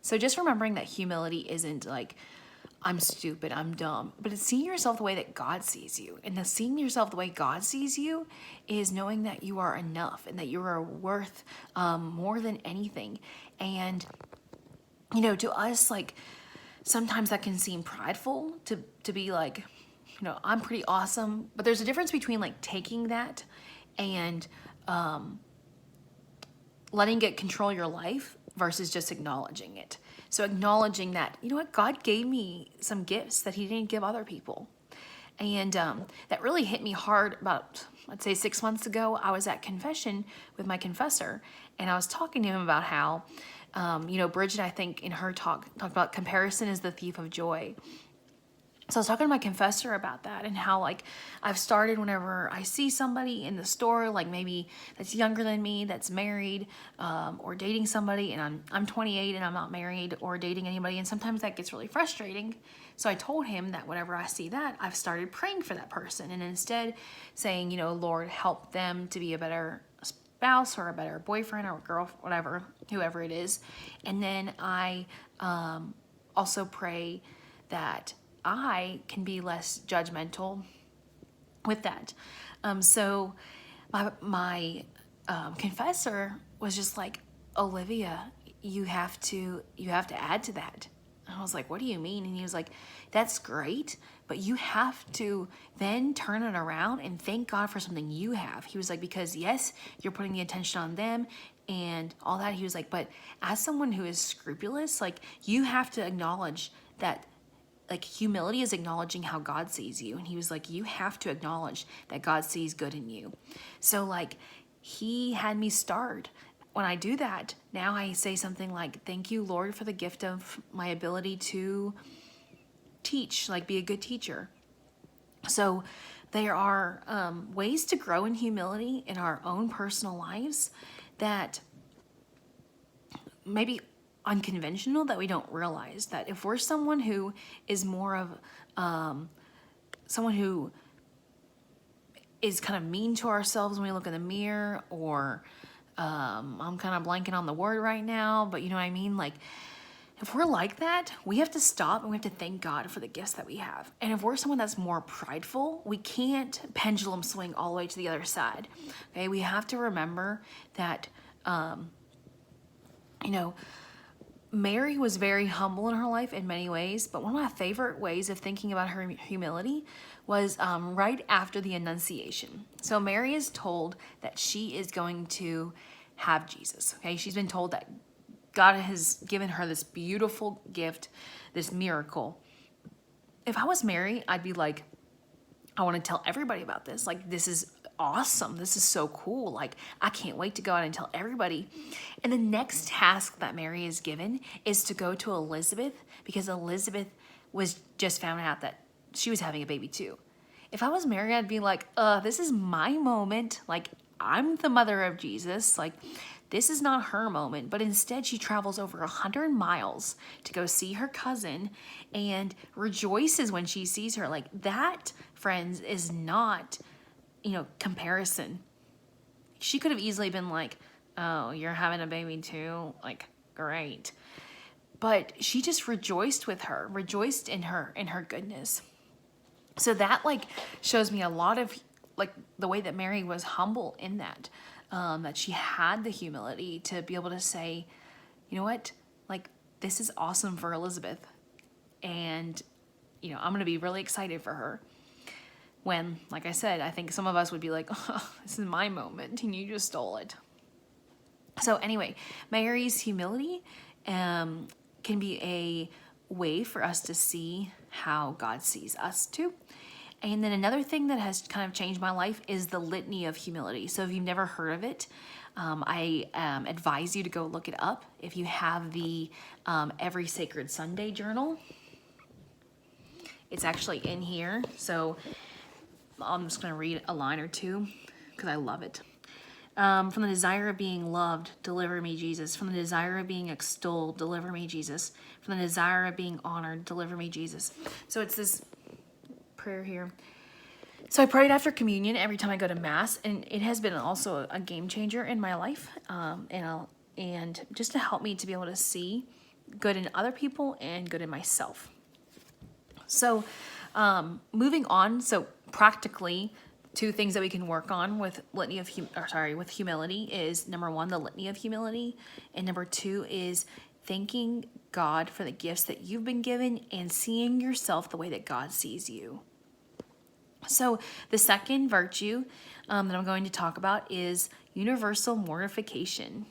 So just remembering that humility isn't like, I'm stupid, I'm dumb, but it's seeing yourself the way that God sees you. And the seeing yourself the way God sees you is knowing that you are enough and that you are worth more than anything. And, to us, like, sometimes that can seem prideful to be like, I'm pretty awesome. But there's a difference between like taking that and letting it control your life versus just acknowledging it. So acknowledging that, God gave me some gifts that he didn't give other people. And that really hit me hard about, let's say 6 months ago. I was at confession with my confessor, and I was talking to him about how, Bridget, I think in her talked about comparison is the thief of joy. So I was talking to my confessor about that and how, like, I've started whenever I see somebody in the store, like maybe that's younger than me, that's married, or dating somebody, and I'm 28 and I'm not married or dating anybody, and sometimes that gets really frustrating. So I told him that whenever I see that, I've started praying for that person, and instead saying, Lord, help them to be a better spouse or a better boyfriend or girl, whatever, whoever it is. And then I also pray that I can be less judgmental with that. So my confessor was just like, Olivia, you have to add to that. And I was like, what do you mean? And he was like, that's great, but you have to then turn it around and thank God for something you have. He was like, because yes, you're putting the attention on them and all that. He was like, but as someone who is scrupulous, like, you have to acknowledge that, like, humility is acknowledging how God sees you. And he was like, you have to acknowledge that God sees good in you. So, like, he had me start. When I do that, now I say something like, thank you, Lord, for the gift of my ability to teach, like, be a good teacher. So there are ways to grow in humility in our own personal lives that maybe unconventional, that we don't realize that if we're someone who is more of someone who is kind of mean to ourselves when we look in the mirror, or I'm kind of blanking on the word right now, but you know what I mean? Like, if we're like that, we have to stop and we have to thank God for the gifts that we have. And if we're someone that's more prideful, we can't pendulum swing all the way to the other side. Okay, we have to remember that, Mary was very humble in her life in many ways, but one of my favorite ways of thinking about her humility was right after the Annunciation. So Mary is told that she is going to have Jesus. Okay, she's been told that God has given her this beautiful gift, this miracle. If I was Mary, I'd be like, I want to tell everybody about this. Like, this is awesome. This is so cool. Like, I can't wait to go out and tell everybody. And the next task that Mary is given is to go to Elizabeth, because Elizabeth was just found out that she was having a baby too. If I was Mary, I'd be like, this is my moment. Like, I'm the mother of Jesus. Like, this is not her moment. But instead, she travels over 100 miles to go see her cousin and rejoices when she sees her. Like, that, friends, is not, comparison. She could have easily been like, oh, you're having a baby too? Like, great. But she just rejoiced with her, rejoiced in her goodness. So that, like, shows me a lot of, like, the way that Mary was humble in that, that she had the humility to be able to say, you know what, like, this is awesome for Elizabeth. And, I'm going to be really excited for her. When, like I said, I think some of us would be like, oh, this is my moment and you just stole it. So anyway, Mary's humility can be a way for us to see how God sees us too. And then another thing that has kind of changed my life is the Litany of Humility. So if you've never heard of it, I advise you to go look it up. If you have the Every Sacred Sunday journal, it's actually in here. So I'm just going to read a line or two because I love it. From the desire of being loved, deliver me, Jesus. From the desire of being extolled, deliver me, Jesus. From the desire of being honored, deliver me, Jesus. So it's this prayer here. So I pray it after communion every time I go to Mass, and it has been also a game changer in my life, and just to help me to be able to see good in other people and good in myself. So moving on, so practically, two things that we can work on with with humility is, number one, the litany of humility, and number two is thanking God for the gifts that you've been given and seeing yourself the way that God sees you. So the second virtue that I'm going to talk about is universal mortification.